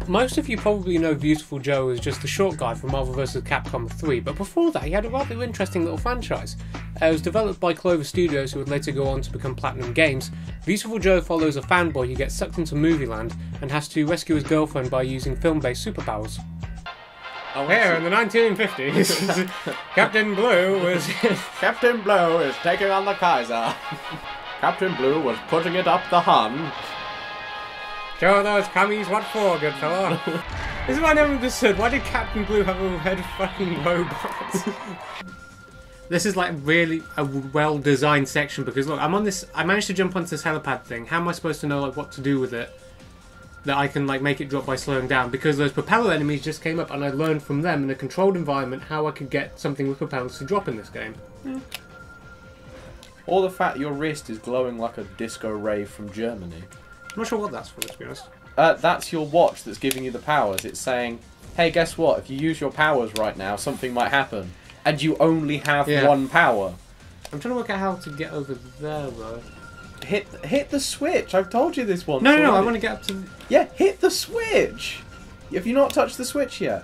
Now, most of you probably know Viewtiful Joe as just the short guy from Marvel vs. Capcom 3, but before that he had a rather interesting little franchise. It was developed by Clover Studios, who would later go on to become Platinum Games. Viewtiful Joe follows a fanboy who gets sucked into movie land and has to rescue his girlfriend by using film-based superpowers. Oh, here in the 1950s, Captain Blue was... Captain Blue is taking on the Kaiser. Captain Blue was putting it up the Hun. Show those cummies what for, good fella. This is what I never understood. Why did Captain Blue have a red fucking robot? This is like really a well-designed section because look, I'm on this. I managed to jump onto this helipad thing. How am I supposed to know like what to do with it? That I can like make it drop by slowing down, because those propeller enemies just came up and I learned from them in a controlled environment how I could get something with propellers to drop in this game. Or the fact your wrist is glowing like a disco rave from Germany. I'm not sure what that's for, to be honest. That's your watch that's giving you the powers. It's saying, hey, guess what? If you use your powers right now, something might happen. And you only have one power. I'm trying to work out how to get over there, though. Hit the switch. I've told you this once. No, I want to get up to... Yeah, hit the switch. Have you not touched the switch yet?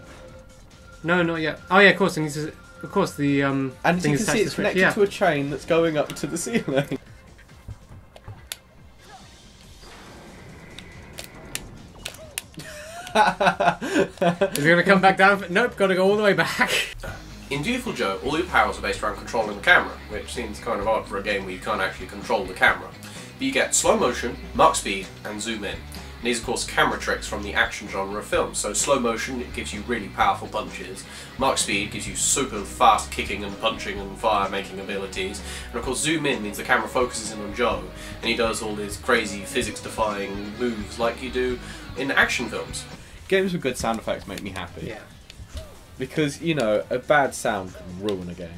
No, not yet. Oh yeah, of course. It needs to... Of course, the and you can see it's connected to a chain that's going up to the ceiling. Is he going to come back down? Nope, got to go all the way back. In Viewtiful Joe, all your powers are based around controlling the camera, which seems kind of odd for a game where you can't actually control the camera. But you get slow motion, mark speed, and zoom in. And these, of course, are camera tricks from the action genre of films. So slow motion, it gives you really powerful punches. Mark speed gives you super fast kicking and punching and fire-making abilities. And of course, zoom in means the camera focuses in on Joe, and he does all these crazy physics-defying moves like you do in action films. Games with good sound effects make me happy. Yeah. Because, you know, a bad sound can ruin a game.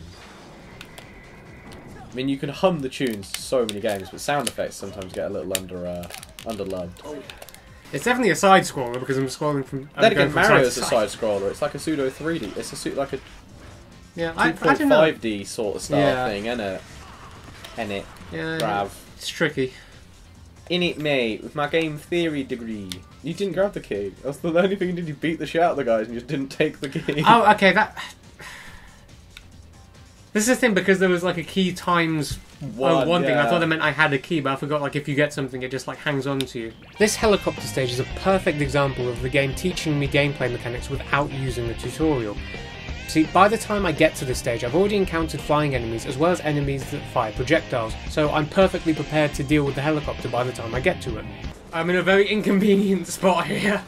I mean, you can hum the tunes to so many games, but sound effects sometimes get a little underloved. It's definitely a side-scroller because I'm scrolling from... Then again, Mario's a side-scroller. It's like a pseudo 3D. It's like a 2.5D sort of style thing, innit? Yeah, Grav. It's tricky. In it, mate, with my game theory degree. You didn't grab the key. That's the only thing you did. You beat the shit out of the guys and you just didn't take the key. Oh, okay, that... This is the thing, because there was like a key times one thing. I thought that meant I had a key, but I forgot like if you get something, it just like hangs on to you. This helicopter stage is a perfect example of the game teaching me gameplay mechanics without using the tutorial. See, by the time I get to this stage, I've already encountered flying enemies as well as enemies that fire projectiles, so I'm perfectly prepared to deal with the helicopter by the time I get to it. I'm in a very inconvenient spot here.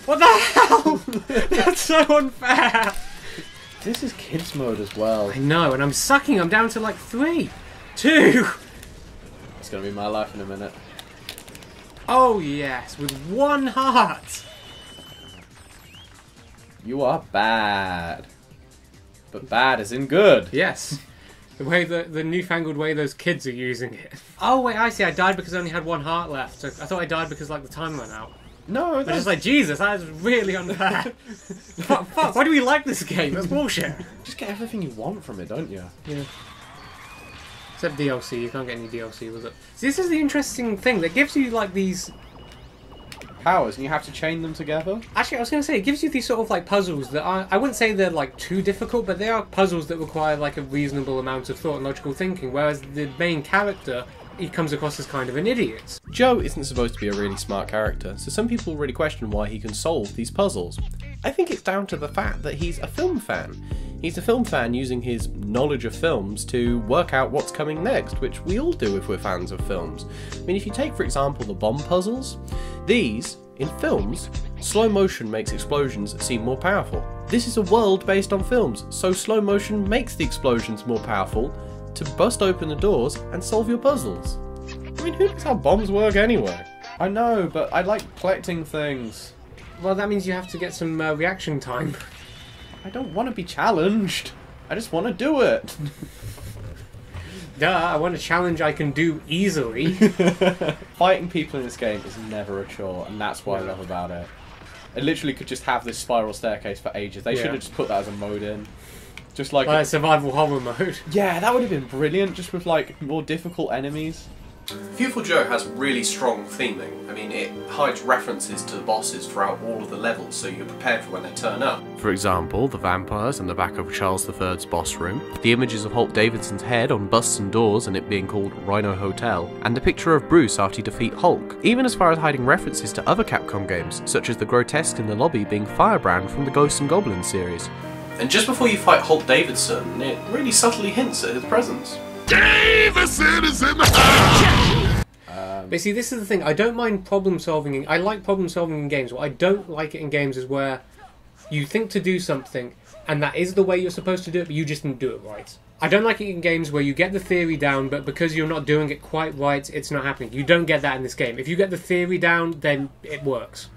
What the hell? That's so unfair! This is kids mode as well. I know, and I'm sucking. I'm down to like 3, 2. It's gonna be my life in a minute. Oh yes, with 1 heart. You are bad, but bad as in good. Yes, the way the newfangled way those kids are using it. Oh wait, I see. I died because I only had 1 heart left. So I thought I died because like the time ran out. No, I'm just like, Jesus, that is really unfair. Fuck, why do we like this game? That's bullshit. Just get everything you want from it, don't you? Yeah. Except DLC, you can't get any DLC with it. See, this is the interesting thing that gives you like these powers, and you have to chain them together. Actually, I was going to say, it gives you these sort of like puzzles that are, I wouldn't say they're like too difficult, but they are puzzles that require like a reasonable amount of thought and logical thinking, whereas the main character, he comes across as kind of an idiot. Joe isn't supposed to be a really smart character, so some people really question why he can solve these puzzles. I think it's down to the fact that he's a film fan. He's a film fan using his knowledge of films to work out what's coming next, which we all do if we're fans of films. I mean, if you take, for example, the bomb puzzles, these, in films, slow motion makes explosions seem more powerful. This is a world based on films, so slow motion makes the explosions more powerful to bust open the doors and solve your puzzles. I mean, who knows how bombs work anyway? I know, but I like collecting things. Well, that means you have to get some reaction time. I don't want to be challenged. I just want to do it. Duh, I want a challenge I can do easily. Fighting people in this game is never a chore, and that's what I love about it. I literally could just have this spiral staircase for ages. They should have just put that as a mode in. Just like survival horror mode. Yeah, that would have been brilliant, just with like more difficult enemies. Viewtiful Joe has really strong theming. I mean, it hides references to the bosses throughout all of the levels, so you're prepared for when they turn up. For example, the vampires in the back of Charles III's boss room, the images of Holt Davidson's head on busts and doors and it being called Rhino Hotel, and a picture of Bruce after you defeat Hulk. Even as far as hiding references to other Capcom games, such as the grotesque in the lobby being Firebrand from the Ghosts and Goblins series. And just before you fight Holt Davidson, it really subtly hints at his presence. Davidson is in the house! But see, this is the thing. I don't mind problem solving. I like problem solving in games. What I don't like it in games is where you think to do something, and that is the way you're supposed to do it, but you just didn't do it right. I don't like it in games where you get the theory down, but because you're not doing it quite right, it's not happening. You don't get that in this game. If you get the theory down, then it works.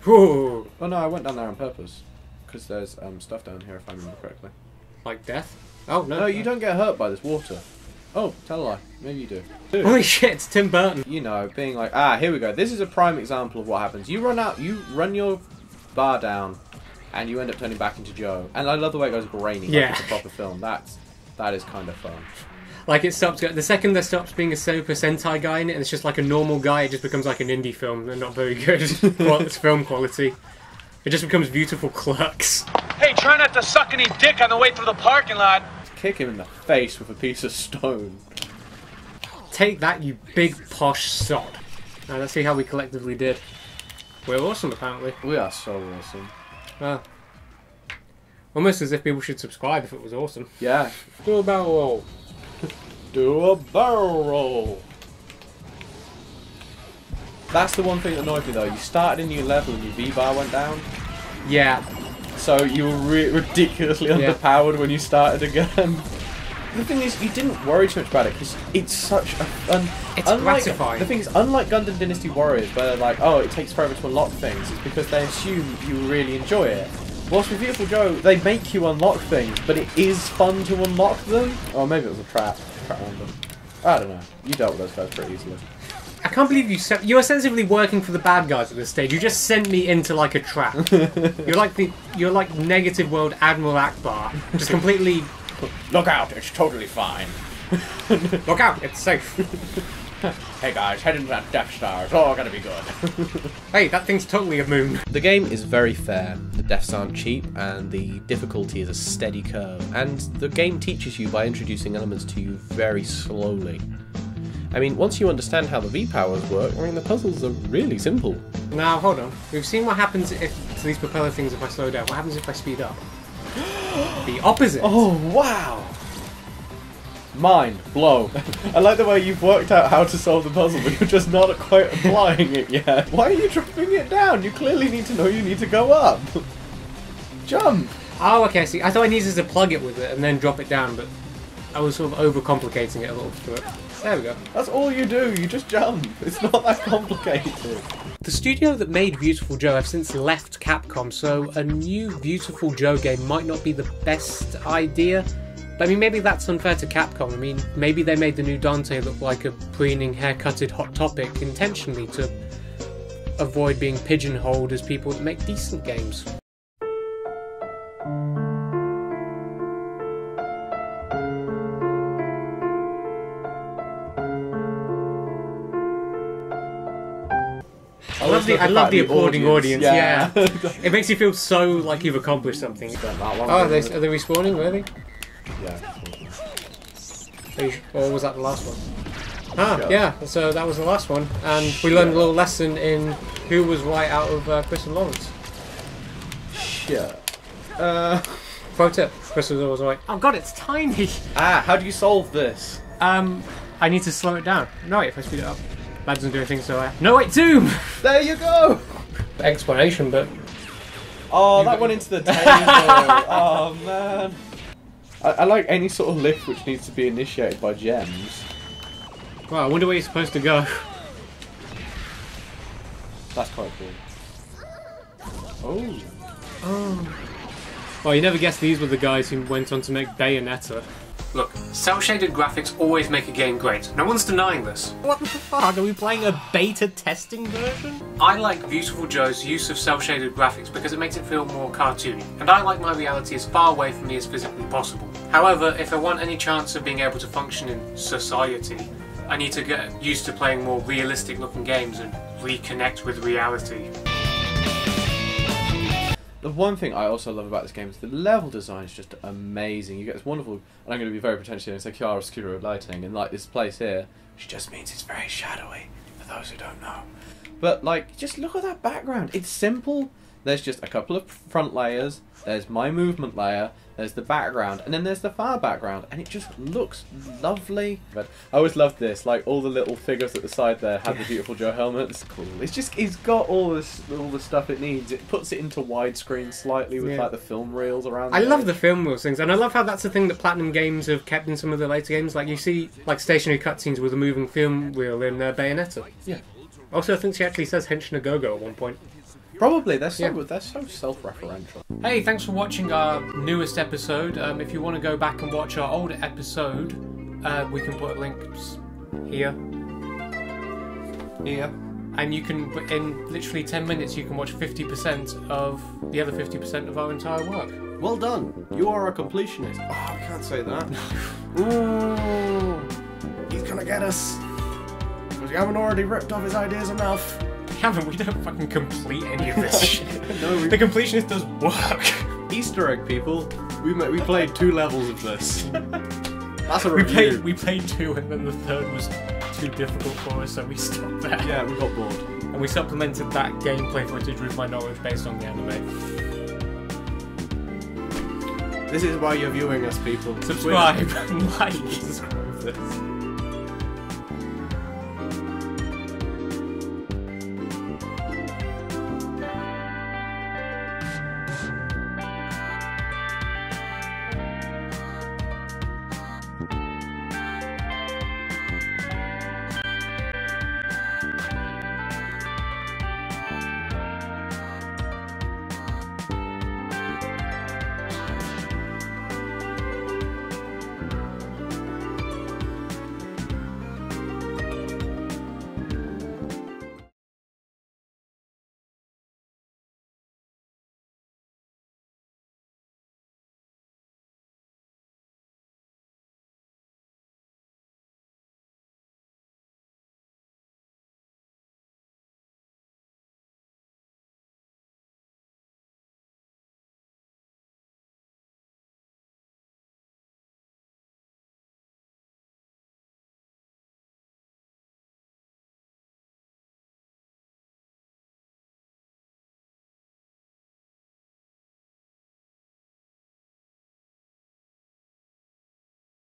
Whew. Oh no, I went down there on purpose. Because there's stuff down here, if I remember correctly. Like death? Oh, no. No, you don't get hurt by this water. Oh, tell a lie. Maybe you do. Holy shit, it's Tim Burton. You know, being like, ah, here we go. This is a prime example of what happens. You run your bar down, and you end up turning back into Joe. And I love the way it goes graining. Yeah. Like it's a proper film. That is kind of fun. Like, it stops... The second there stops being a Super Sentai guy in it, and it's just like a normal guy, it just becomes like an indie film. They're not very good. Well, it's film quality. It just becomes Beautiful Clerks. Hey, try not to suck any dick on the way through the parking lot. Kick him in the face with a piece of stone. Take that, you big posh sod. Now let's see how we collectively did. We're awesome, apparently. We are so awesome. Well, almost as if people should subscribe if it was awesome. Yeah. Do a barrel roll. Do a barrel roll. That's the one thing that annoyed me though. You started a new level and your V-bar went down. Yeah. So you were ridiculously underpowered when you started again. The thing is, you didn't worry too much about it because it's such a it's gratifying. The thing is, unlike Gundam Dynasty Warriors, where they're like, oh, it takes forever to unlock things, it's because they assume you really enjoy it. Whilst with Viewtiful Joe, they make you unlock things, but it is fun to unlock them. Or maybe it was a trap random. I don't know. You dealt with those guys pretty easily. I can't believe you're ostensibly working for the bad guys at this stage. You just sent me into like a trap. You're like negative world Admiral Akbar. Just completely. Look out! It's totally fine. Look out! It's safe. Hey guys, head into that Death Star. It's all gonna be good. Hey, that thing's totally a moon. The game is very fair. The deaths aren't cheap, and the difficulty is a steady curve. And the game teaches you by introducing elements to you very slowly. I mean, once you understand how the V-powers work, I mean, the puzzles are really simple. Now, hold on. We've seen what happens to these propeller things if I slow down. What happens if I speed up? The opposite. Oh, wow! Mind blow. I like the way you've worked out how to solve the puzzle, but you're just not quite applying it yet. Why are you dropping it down? You clearly need to know you need to go up. Jump! Oh, okay, see. I thought I needed to plug it with it and then drop it down, but I was sort of overcomplicating it a little bit. There we go. That's all you do, you just jump. It's not that complicated. The studio that made Viewtiful Joe have since left Capcom, so a new Viewtiful Joe game might not be the best idea. But I mean, maybe that's unfair to Capcom. I mean, maybe they made the new Dante look like a preening, haircutted Hot Topic intentionally to avoid being pigeonholed as people that make decent games. I love the applauding audience. Yeah. It makes you feel so like you've accomplished something. Oh, are they respawning, really? Yeah. Or was that the last one? Ah, yeah. So that was the last one, and we learned a little lesson in who was right out of Chris and Lawrence. Shit. Pro tip: Chris was right. Oh god, it's tiny. Ah, how do you solve this? I need to slow it down. No, wait, if I speed it up. That doesn't do anything, so no, wait, zoom! There you go! Explanation, but... Oh, that went into the table! Oh, man. I like any sort of lift which needs to be initiated by gems. Well, I wonder where you're supposed to go. That's quite cool. Oh. Oh. Well, you never guessed these were the guys who went on to make Bayonetta. Look, cel-shaded graphics always make a game great. No one's denying this. What the fuck? Are we playing a beta testing version? I like Viewtiful Joe's use of cel-shaded graphics because it makes it feel more cartoony, and I like my reality as far away from me as physically possible. However, if I want any chance of being able to function in society, I need to get used to playing more realistic looking games and reconnect with reality. The one thing I also love about this game is the level design is just amazing. You get this wonderful, and I'm going to be very pretentious here, it's like chiaroscuro lighting, and like this place here, which just means it's very shadowy, for those who don't know. But like, just look at that background. It's simple. There's just a couple of front layers, there's my movement layer, there's the background, and then there's the far background, and it just looks lovely. But I always loved this, like all the little figures at the side there have the Viewtiful Joe helmet. It's cool. It's got all the stuff it needs. It puts it into widescreen slightly with like the film reels around. I love the film reels things, and I love how that's the thing that Platinum Games have kept in some of the later games. Like you see, like stationary cutscenes with a moving film reel in Bayonetta. Yeah. Also, I think she actually says Henshin a Go-Go at one point. Probably, they're so self-referential. Hey, thanks for watching our newest episode. If you want to go back and watch our older episode, we can put links here. Here. And you can, in literally 10 minutes, you can watch 50% of the other 50% of our entire work. Well done. You are a completionist. Oh, I can't say that. Ooh, he's gonna get us. Because we haven't already ripped off his ideas enough. We don't fucking complete any of this shit. No, the completionist does work. Easter egg, people. We played 2 levels of this. That's a review. We played 2, and then the 3rd was too difficult for us, so we stopped there. Yeah, we got bored. And we supplemented that gameplay footage with my knowledge based on the anime. This is why you're viewing us, people. Subscribe and like. Subscribe this.